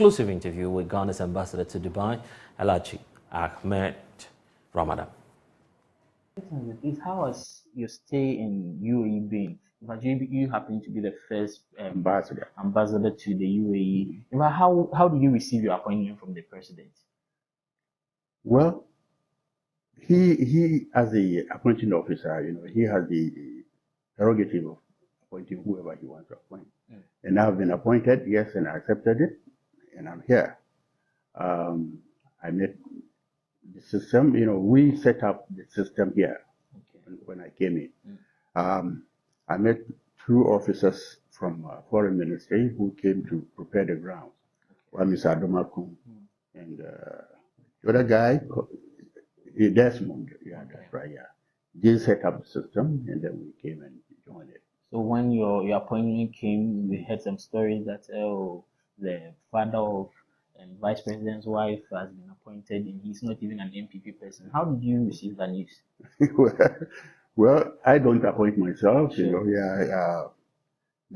exclusive interview with Ghana's ambassador to Dubai, Alhaji Ahmed Ramadan. How has your stay in UAE been? But you happen to be the first ambassador to the UAE. How did you receive your appointment from the president? Well, he as the appointing officer, he has the prerogative of appointing whoever he wants to appoint. And I've been appointed, yes, and I accepted it, and I'm here. I met the system, we set up the system here when I came in. I met two officers from Foreign Ministry who came to prepare the ground. One is Adomakum, and the other guy, Desmond, that's right, They set up the system, and then we came and joined it. So when your appointment came, we heard some stories that the father of Vice President's wife has been appointed, and he's not even an MPP person. How did you receive that news? Well, I don't appoint myself. The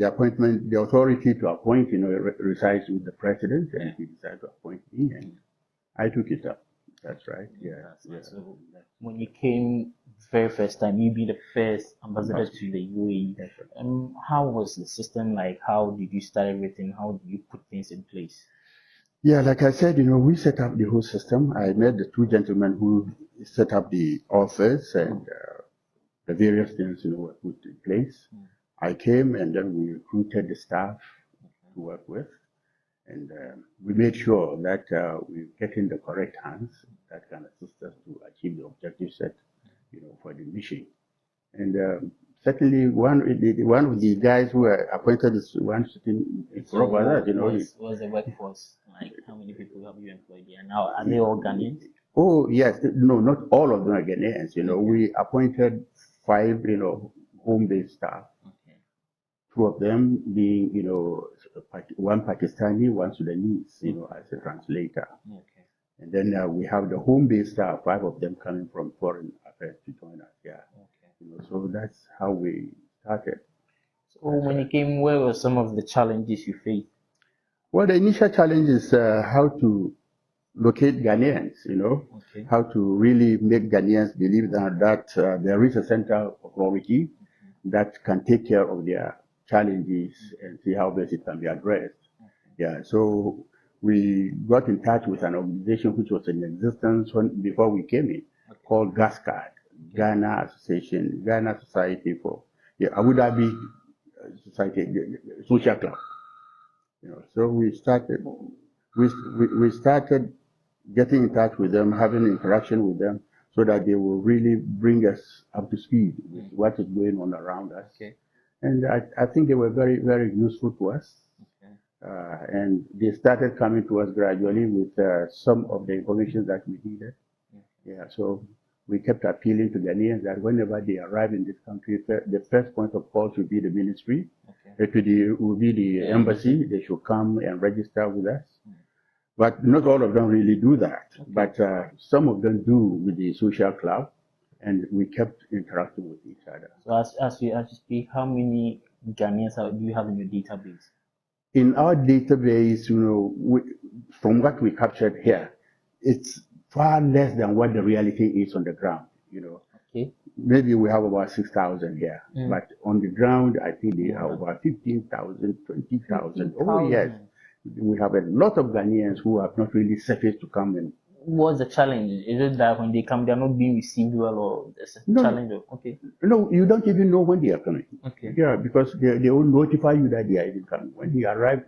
appointment, the authority to appoint, resides with the president, and he decided to appoint me, and I took it up. That's right. So when you came very first time, you be the first ambassador to the UAE. How was the system like? How did you start everything? How did you put things in place? Yeah, like I said, we set up the whole system. I met the two gentlemen who set up the office, and the various things were put in place. I came, and then we recruited the staff to work with. And we made sure that we get in the correct hands that can assist us to achieve the objective set, for the mission. And certainly, one of the guys who were appointed is one sitting in front of us. Was the workforce like? How many people have you employed here now? Are they all Ghanaians? Oh yes, no, not all of them are Ghanaians. We appointed 5, home-based staff. Two of them being, one Pakistani, one Sudanese, as a translator. And then we have the home-based staff, 5 of them coming from foreign affairs to join us. So that's how we started. So when you came, where were some of the challenges you faced? Well, the initial challenge is how to locate Ghanaians, how to really make Ghanaians believe that there is a central authority that can take care of their challenges and see how best it can be addressed. So we got in touch with an organization which was in existence before we came in, called GASCAD, Ghana Society for Abu Dhabi Society Social Club. So we started getting in touch with them, having interaction with them, so that they will really bring us up to speed with what is going on around us. And I think they were very, very useful to us. And they started coming to us gradually with some of the information that we needed. So we kept appealing to Ghanaians that whenever they arrive in this country, the first point of call should be the ministry, will be the embassy. They should come and register with us. But not all of them really do that. But some of them do with the social club. And we kept interacting with each other. So as you speak, how many Ghanaians do you have in your database? In our database, from what we captured here, it's far less than what the reality is on the ground. Maybe we have about 6,000 here, but on the ground, I think they are about 15,000, 20,000. Oh yes, we have a lot of Ghanaians who have not really surfaced to come in. What's the challenge? Is it that when they come, they're not being received well, or there's a challenge? No, you don't even know when they are coming. Because they will notify you that they are even coming. When they arrive,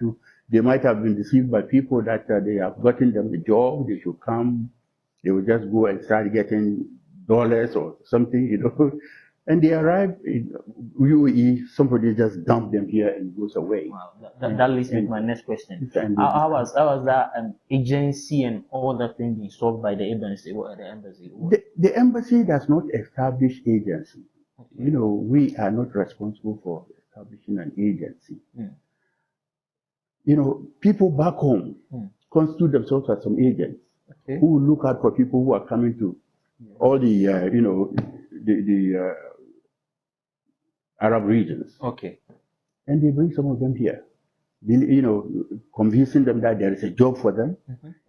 they might have been deceived by people that they have gotten them a job, they should come. They will just go and start getting dollars or something, And they arrive in UAE, somebody just dumped them here and goes away. Wow, that leads me to my next question. How was that agency and all that thing being solved by the embassy? The embassy does not establish agency. We are not responsible for establishing an agency. People back home constitute themselves as some agents who look out for people who are coming to all the, the Arab regions. Okay. And they bring some of them here. you know, convincing them that there is a job for them,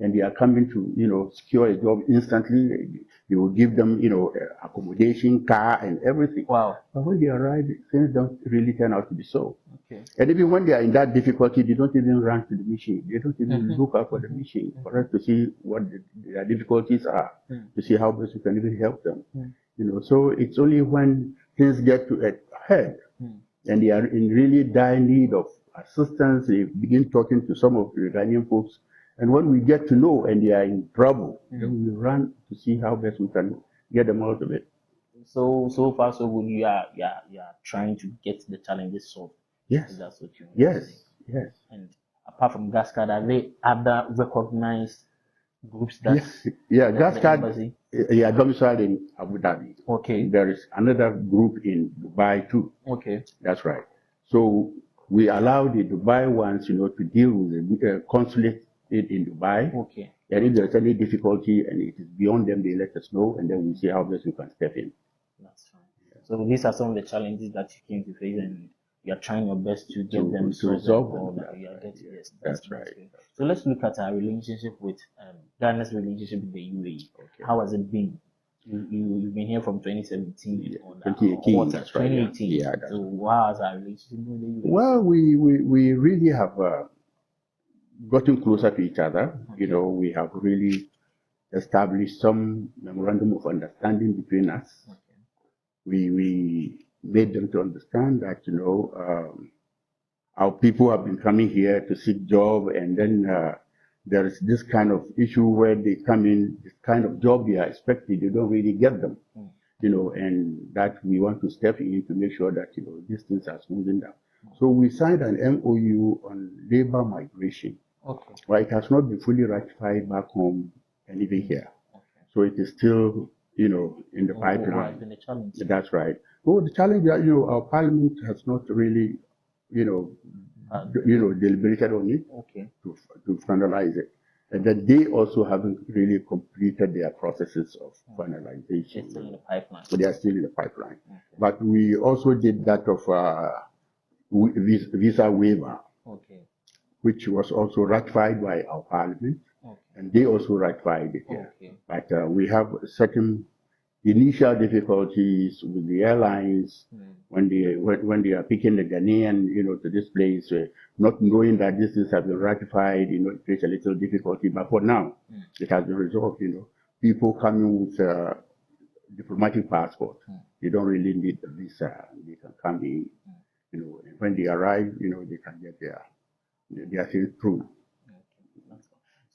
and they are coming to, you know, secure a job instantly. They will give them, you know, accommodation, car, and everything. Wow. But when they arrive, things don't really turn out to be so. Okay. And even when they are in that difficulty, they don't even run to the mission. They don't even look out for the mission for us to see what their difficulties are, to see how best we can even help them. You know, so it's only when things get to a head and they are in really dire need of assistance, they begin talking to some of the Ghanaian folks. And when we get to know and they are in trouble, then we run to see how best we can get them out of it. So far so good. You are trying to get the challenges solved. Yes. That's what you mean. Yes. Yes. And apart from GasCard, are there other recognized groups that Yeah, the GasCard, embassy? yeah, domiciled in Abu Dhabi. Okay. There is another group in Dubai too. Okay. That's right. So we allow the Dubai ones, you know, to deal with the consulate in Dubai. Okay. And if there's any difficulty and it is beyond them, they let us know, and then we see how best we can step in. That's fine. So these are some of the challenges that you came to face, and you are trying your best to get them to resolve them. Yes, that's right. Great. So let's look at our relationship with Ghana's relationship with the UAE. Okay. How has it been? You've been here from 2017 or 2018. That's right. 2018. Yeah. So how has our relationship with the UAE? Well, we really have gotten closer to each other. Okay. You know, we have really established some memorandum of understanding between us. Okay. We made them to understand that, you know, our people have been coming here to seek job, and then there is this kind of issue where they come in, this kind of job they are expecting, they don't really get them, you know, and that we want to step in to make sure that, you know, these things are smoothing down. So we signed an MOU on labor migration. Okay. Well, it has not been fully ratified back home and even here. Okay. So it is still, you know, in the pipeline. Been a challenge. That's right. Well, the challenge that, you know, our parliament has not really, you know, deliberated on it. Okay. To finalize it. And then they also haven't really completed their processes of finalization. It's still in the pipeline. So they are still in the pipeline. Okay. But we also did that of visa waiver. Okay. Which was also ratified by our parliament, and they also ratified it. Okay. But we have certain initial difficulties with the airlines when they are picking the Ghanaian, you know, to this place, not knowing that this is have been ratified. You know, it creates a little difficulty. But for now, it has been resolved. You know, people coming with diplomatic passport, they don't really need the visa. They can come in. You know, and when they arrive, you know, they can get their things through.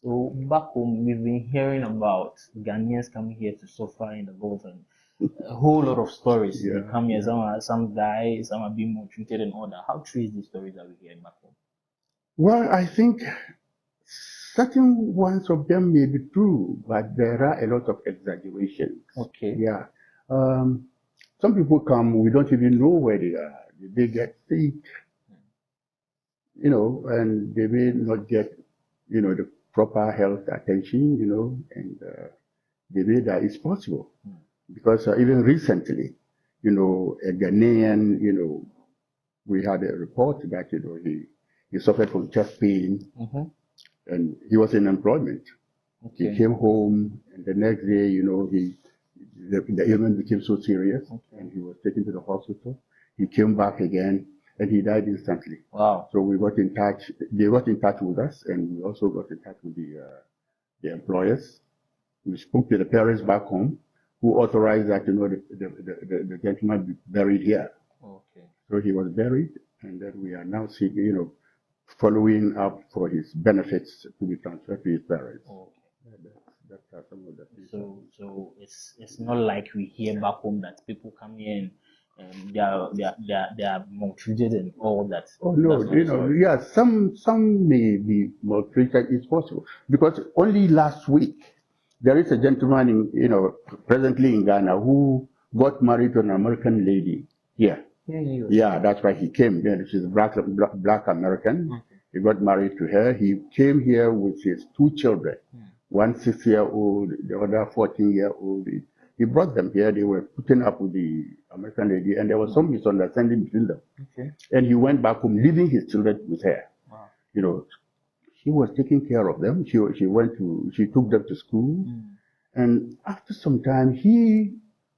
So back home, we've been hearing about Ghanaians coming here to suffer in the Gulf, and a whole lot of stories. They come here, some die, some are being maltreated and all that. How true is these stories that we hear back home? Well, I think certain ones of them may be true, but there are a lot of exaggerations. Okay. Yeah. Some people come, we don't even know where they are. They get sick, you know, and they may not get, you know, the proper health attention, you know, and they may die. It's possible. Because even recently, you know, a Ghanaian, you know, we had a report that, you know, he suffered from chest pain, and he was in employment. Okay. He came home, and the next day, you know, the ailment became so serious, and he was taken to the hospital. He came back again, and he died instantly. Wow. So we got in touch, they got in touch with us, and we also got in touch with the employers. We spoke to the parents back home, who authorized that, you know, the gentleman be buried here. Okay. So he was buried, and then we are now seeing, you know, following up for his benefits to be transferred to his parents. Okay. That's some of the things. So it's not like we hear back home that people come here and they are maltreated and all that. Oh no, you know, yeah, some may be maltreated. It's possible because only last week there is a gentleman in, you know, presently in Ghana who got married to an American lady here. Yeah, that's right. He came. Yeah, she's a black American. Okay. He got married to her. He came here with his two children, one 6-year-old, the other 14-year-old. He brought them here. They were putting up with the American lady, and there was some misunderstanding between them. Okay. And he went back home, leaving his children with her. Wow. you know, she was taking care of them. She took them to school. And after some time, he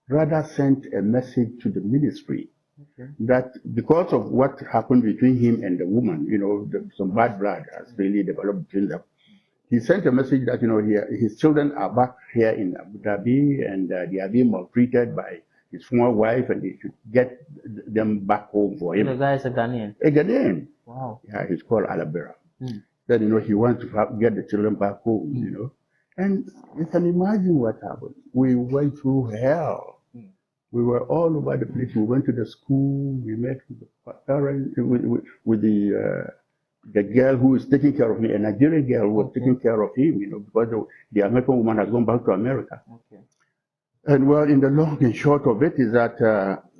rather sent a message to the ministry that because of what happened between him and the woman, some bad blood has really developed between them. He sent a message that, his children are back here in Abu Dhabi and they are being maltreated by his former wife and they should get them back home for him. The guy is a Ghanaian. A Ghanaian. Wow. Yeah, he's called Alabera. That, he wants to get the children back home, And you can imagine what happened. We went through hell. We were all over the place. We went to the school. We met with the parents, with the girl who is taking care of me, a Nigerian girl who was taking care of him, because the American woman has gone back to America. And well, in the long and short of it is that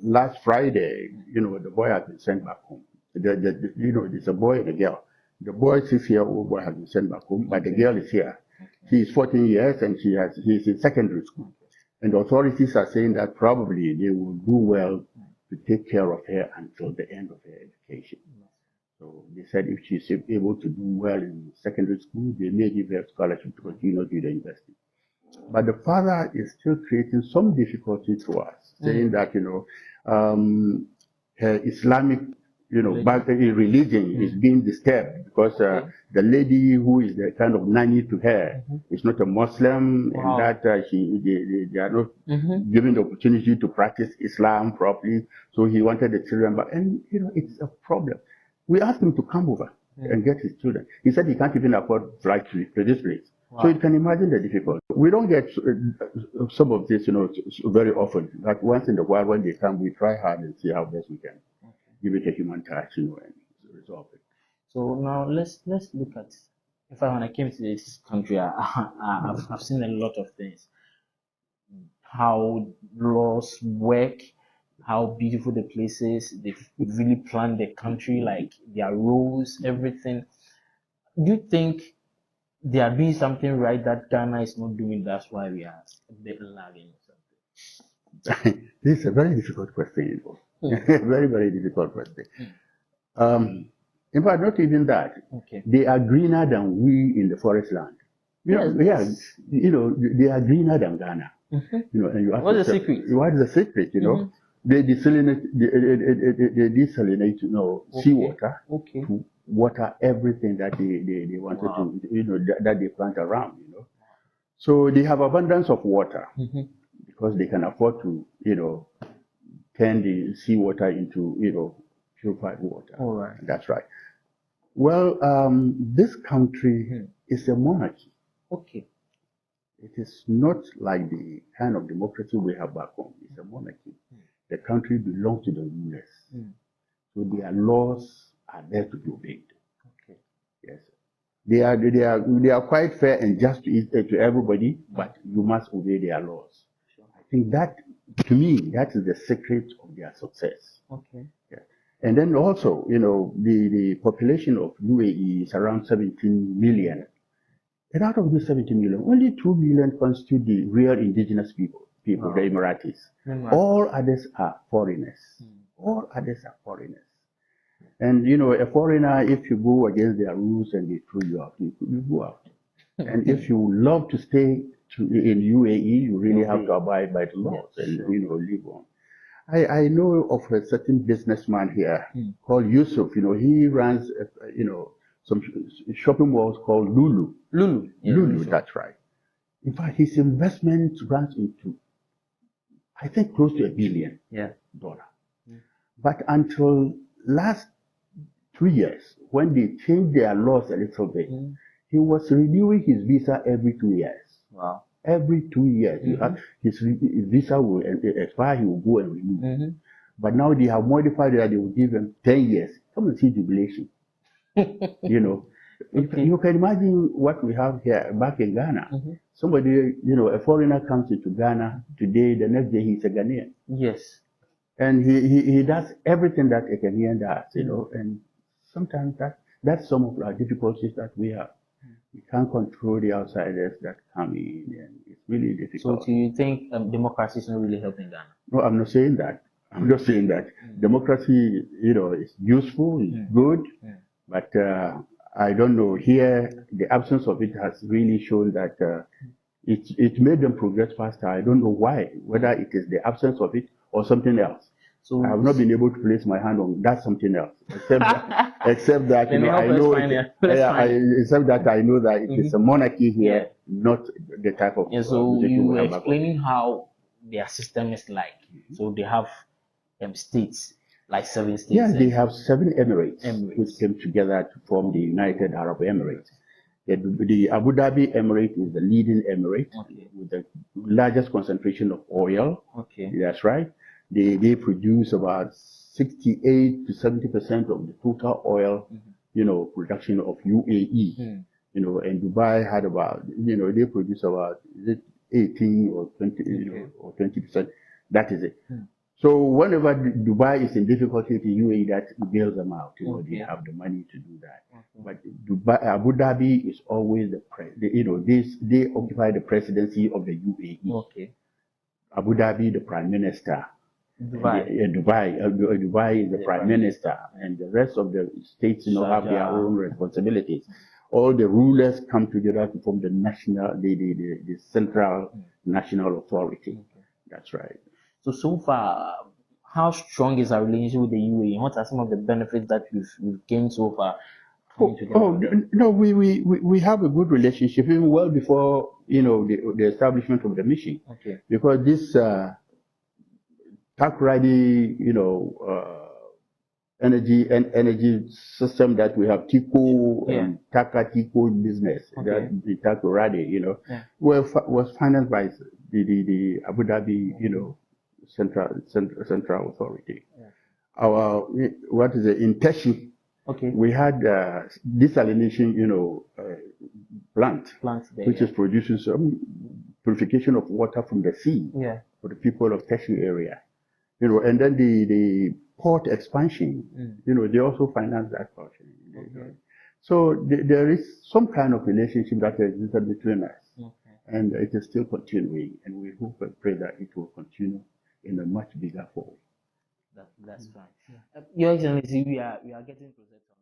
last Friday, the boy has been sent back home. It's a boy and a girl. The boy, 6-year-old boy, has been sent back home, but the girl is here. She is 14 years and he's in secondary school. And the authorities are saying that probably they will do well to take care of her until the end of her education. So they said if she's able to do well in secondary school, they may give her scholarship to continue to the university. But the father is still creating some difficulty to us, saying that, her Islamic religion is being disturbed because the lady who is the kind of nanny to her is not a Muslim, and that they are not given the opportunity to practice Islam properly. So he wanted the children back, and it's a problem. We asked him to come over and get his children. He said he can't even afford flight to this place. So you can imagine the difficulty. We don't get some of this, very often. But once in a while, when they come, we try hard and see how best we can give it a human touch, and resolve it. So now let's look at. In fact, when I came to this country, I've seen a lot of things. How laws work, how beautiful the place is. They've really planned the country, like their rules, everything. Do you think they are doing something right that Ghana is not doing? That's why we are a bit lagging or something. This is a very difficult question. Very, very difficult question. In fact, not even that. They are greener than we in the forest land. They are greener than Ghana. And you ask What's the secret? What is the secret? They desalinate, seawater to water everything that they wanted to, that they plant around. So they have abundance of water because they can afford to, turn the seawater into, purified water. All right. That's right. Well, this country is a monarchy. It is not like the kind of democracy we have back home. It's a monarchy. The country belongs to the rulers. So their laws are there to be obeyed. Yes. They are quite fair and just to everybody, but you must obey their laws. I think that, to me, that is the secret of their success. Yeah. And then also, the population of UAE is around 17 million. And out of these 17 million, only 2 million constitute the real indigenous people, the Emiratis. All others are foreigners. All others are foreigners. And, a foreigner, if you go against their rules and they throw you out, you go out. And if you love to stay in UAE, you really have to abide by the laws and, live on. I know of a certain businessman here called Yusuf. He runs, some shopping malls called Lulu. Lulu, that's right. In fact, his investment runs into, I think, close to $1 billion. But until last 2 years, when they changed their laws a little bit, he was renewing his visa every 2 years. Every 2 years. His visa will expire, he will go and renew. But now they have modified it that they will give him 10 years. Come and see jubilation. You can imagine what we have here back in Ghana. Somebody, a foreigner comes into Ghana today, the next day he's a Ghanaian. And he does everything that a Ghanaian does, and sometimes that's some of our difficulties that we have. We can't control the outsiders that come in, and it's really difficult. So do you think democracy is not really helping Ghana? No, I'm not saying that. I'm just saying that democracy, is useful, it's good, but I don't know. Here, the absence of it has really shown that it made them progress faster. I don't know why, whether it is the absence of it or something else. So I have not been able to place my hand on that something else, except that Then help I us know find it. Let's find it. except that I know that it is a monarchy here, Yeah. not the type of And so position you we were have back home. explaining how their system is like. So they have states, like 7 states. Yeah, they have 7 emirates, Emirates. which came together to form the United Arab Emirates. The Abu Dhabi Emirate is the leading emirate with the largest concentration of oil. Okay. That's right. They produce about 68 to 70% of the total oil, production of UAE. And Dubai had about, they produce about, is it 18 or 20, or 20%. That is it. So whenever Dubai is in difficulty, the UAE that bails them out. They have the money to do that. But Abu Dhabi is always they occupy the presidency of the UAE. Okay. Abu Dhabi, the prime minister. Dubai. Dubai is the prime minister, and the rest of the states, have their own responsibilities. All the rulers come together to form the central national authority. That's right. So far, how strong is our relationship with the UAE? What are some of the benefits that we've gained so far? No, we have a good relationship even well before the establishment of the mission. Okay. Because this tax-ready energy system that we have, Tico and Taka Tico business, that the tax-ready, was financed by the Abu Dhabi, central authority. Our in Teshi, we had desalination, plant there, which is producing some purification of water from the sea for the people of Teshi area. And then the port expansion, they also finance that portion. So there is some kind of relationship that existed between us, and it is still continuing, and we hope and pray that it will continue in a much bigger form. That's fine. Your Excellency, we are getting closer to